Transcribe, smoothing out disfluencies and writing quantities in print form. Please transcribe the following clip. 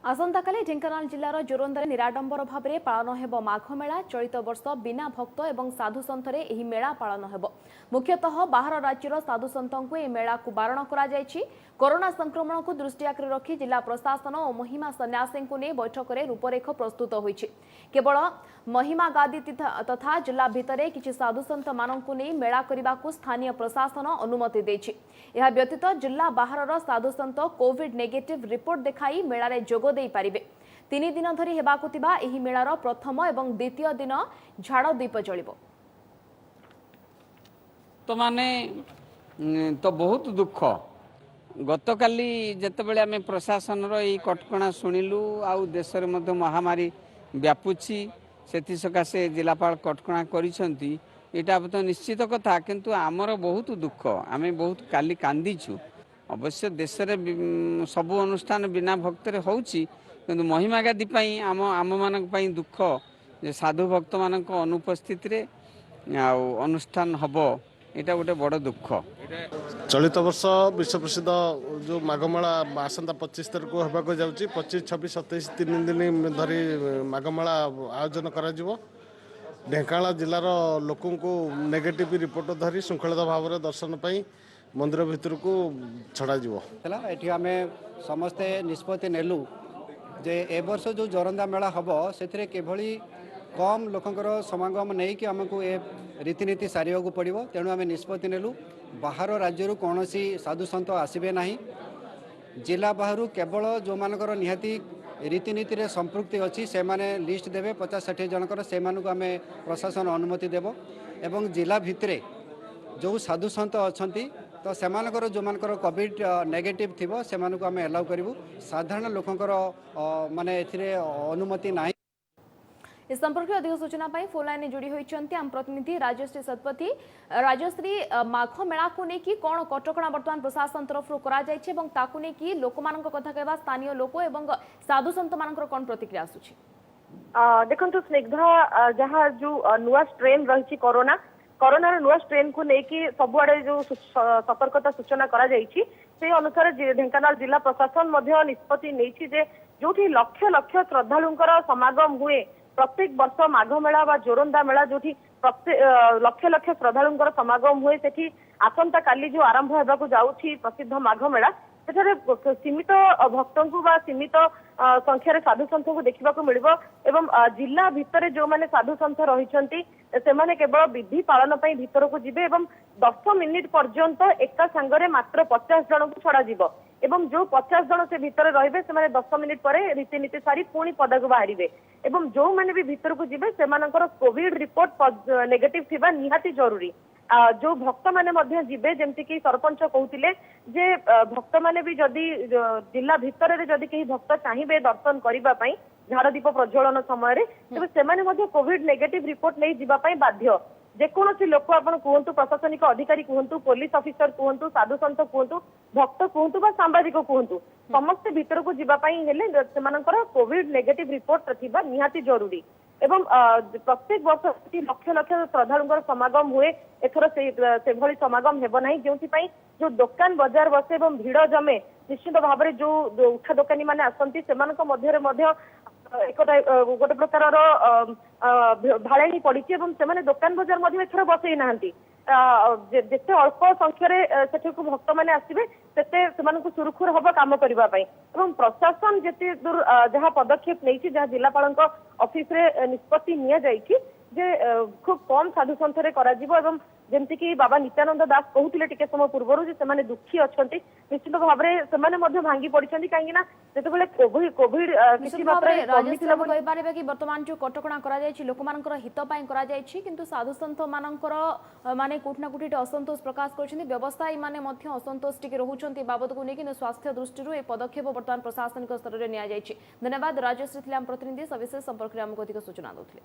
आसंता काली ढेंकानाल जिलार जोरंदारे निराडंबर भाव में पालन हेब माघ मेला। चलित वर्ष बिना भक्त और साधु सन्थरे एही मेला पालन हेब। मुख्यतः बाहर राज्यर साधु सन्थों ए मेला को बारण करा जायछि। कोरोना संक्रमण को दृष्टि रखी जिला प्रशासन और महिमा सन्यासी को नहीं बैठक में रूपरेख प्रस्तुत होइछि। केवल महिमा गादी तथा जिला भितर किछि साधु सन्थ मानकु नहीं मेला करने को स्थानीय प्रशासन अनुमति देछि। यह व्यतीत जिला बाहर साधु सन्थ कोविड नेगेटिव रिपोर्ट देखाई मेला जोग दे पारिबे। 3 दिन धरी हेबाकु थिबा एही मेलार प्रथम एवं द्वितीय दिन झाड़ दीप जलिबो। तो माने तो बहुत दुख गतकाली जितेबाला आम प्रशासन कटकणा शुणिलु आउ देश में महामारी व्यापुची से सकाशे जिलापाल कटकणा करिसेंती। एटा तो निश्चित कथा किंतु आमर बहुत दुख आम बहुत काली कांदीचु। अवश्य देश में सबु अनुष्ठान बिना भक्तरे होउची किंतु महिमा गादी आम आम मानक दुख जे साधु भक्त मानक अनुपस्थित रे अनुष्ठान हबो एटा गोटे बड़ दुख। चलित वर्ष विश्व प्रसिद्ध जो माघमेला आसंता 25 तारिख को होगा जाऊँगी 25, 26, 27 3 दिन धरी माघमेला आयोजन करा जिवो। ढेंकानाल जिलार लोकों को नेगेटिव रिपोर्ट धरी श्रृंखलित भाव में दर्शन पाई मंदिर भितर को छड़ा जिवो। एठी आमे समस्ते निष्पत्ति नेलु जे ए वर्ष जो जोरंदा मेला हबो सेथिरे केभली कम लोकंकर समागम नहीं कि आमको ए रीतिनीति सारिया को पड़ो। तेणु आम निष्पत्ति नेलु बाहर राज्य कौन साधु सन्त आसबे ना। जिला बाहर केवल जो मानकर निहाती रीतिनीति रे संपृक्ति अच्छी से माने लिस्ट देवे 50-60 जनकर से आम प्रशासन अनुमति देव। एवं जिला भितरे जो साधु सन्त अच्छी तो सेमानकर जो मानकर कोविड नेगेटिव थिबो सेमानकु आम एलाउ करिवु। साधारण लोकंकर माने एथिरे अनुमति नाही। इस संपर्क में अधिक सूचना फोन लाइन जोड़ी होती आम प्रतिनिधि राजश्री सतपथी। राजश्री, माघ मेला को लेकिन कौन कटकणा बर्तमान प्रशासन तरफ कर लोक कथा कहवा स्थानीय लोक और साधु सन्त मान कौन प्रतिक्रिया आसुछि? देखो स्निग्धा जहाँ जो नुआ स्ट्रेन रही कोरोना कोरोनार नुआ स्ट्रेन को लेकिन सबुआड़े जो सतर्कता सूचना करा जायछि से अनुसार ढेंकानाल जिला प्रशासन निष्पत्ति नहीं जे जो लक्ष लक्ष श्रद्धालुंकर समागम हुए प्रत्येक वर्ष माघ मेला व जोरंदा मेला जो लक्ष लक्ष श्रद्धालुंकर समागम हुए से आसंता काली जो आरंभ होगा जाऊँगी प्रसिद्ध माघ मेला सेठारे सीमित भक्तों को सीमित संख्यार साधु सन्थ को देखा मिलिबो। एवं जिला भितर जो माने साधु सन्थ रही से केवल विधि पालन भीतर को जिबे एवं 10 मिनिट पर्यंत एका सांगरे मात्र 50 जन को छड़ा जिवो। एवं जो 50 जन से भितर रहिबे से 10 मिनिट पर रीतिनीति सारी पुणी पदक बाहरिबे। एवं जो माने भी भितर को जिबे से कोविड रिपोर्ट नेगेटिव थिबा निहाती जरूरी। जो भक्त माने मध्य जिबे जेमति कि सरपंच कहउतिले जे भक्त माने भी जदि जिला भितर रे जदि केही भक्त चाहिबे दर्शन करिबा पई झाड़ दीप प्रज्वलन समय रे तबे सेमाने मध्य कोविड नेगेटिव रिपोर्ट नै जिबा पई बाध्य। जेकोसी लोक आपण कहतु प्रशासनिक अधिकारी कहतु पुलिस ऑफिसर कहतु साधु सन्त कहतु भक्त कहतु बा सांबादिक कहतु समस्त भीतर को जीवाई हेले सेमानकर कोविड नेगेटिव रिपोर्ट थिबा निहाती जरूरी। एवं प्रत्येक वर्ष लक्ष लक्ष श्रद्धालुंकर समागम हुए एथर से भली समागम हेब नाही जोंथि जो दुकान बाजार बसे एवं भीड़ जमे निश्चित भाव में जो उठा दोकानी माने आसंती सेमानक मध्य एक गोटे प्रकार भाड़े पड़ी से दुकान बजार एथर बसई ना जिते अल्प संख्यार से भक्त मैंने आसवे से सुरक्षुर हम कम करने प्रशासन जिते दूर जहाँ पदक्षेप नहीं जहाँ जिलापाल ऑफिस रे निष्पत्ति जे खूब कम साधु सन्थरे करा जमती कि बाबा नित्यानंद दास कहते टिके समय पूर्व से दुखी अच्छा निश्चित भाव में भांगी पड़ी कहीं जो कोविड कि बर्तमान जो कटकणा लोक हित किंतु साधु सन्थ मानकर माने कोठना कोठी असंतोष प्रकाश कर व्यवसायी माने असंतोष टिके रोचंती बाबद को लेकिन स्वास्थ्य दृष्टि ए पदक्षेप बर्तमान प्रशासनिक स्तर में नि धन्यवाद। राजश्री प्रतिनिधि सविशेष संपर्क में आमको अधिक सूचना देते।